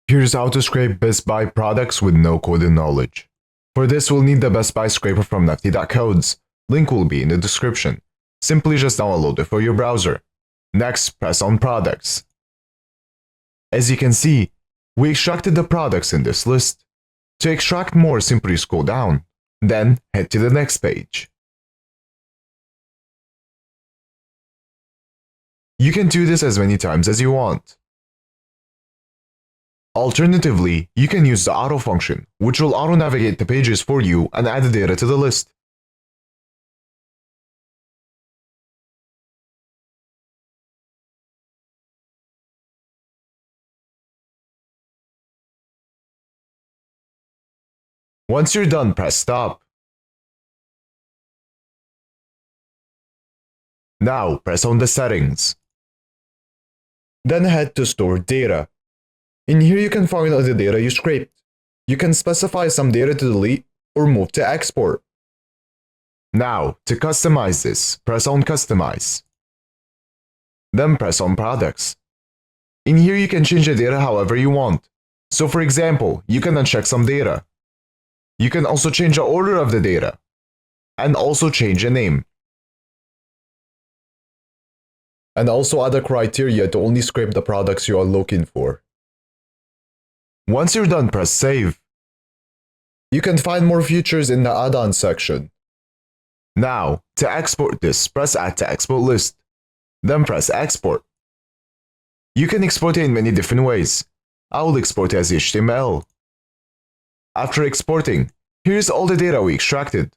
Here's how to scrape Best Buy products with no coding knowledge. For this, we'll need the Best Buy scraper from nifty.codes. Link will be in the description. Simply just download it for your browser. Next, press on Products. As you can see, we extracted the products in this list. To extract more, simply scroll down, then head to the next page. You can do this as many times as you want. Alternatively, you can use the auto function, which will auto-navigate the pages for you and add the data to the list. Once you're done, press stop. Now, press on the settings. Then head to Store Data. In here you can find all the data you scraped. You can specify some data to delete or move to export. Now, to customize this, press on Customize. Then press on Products. In here you can change the data however you want. So for example, you can uncheck some data. You can also change the order of the data, and also change the name. And also add a criteria to only scrape the products you are looking for. Once you're done, press Save. You can find more features in the add-on section. Now, to export this, press Add to Export List. Then press Export. You can export it in many different ways. I will export it as HTML. After exporting, here's all the data we extracted.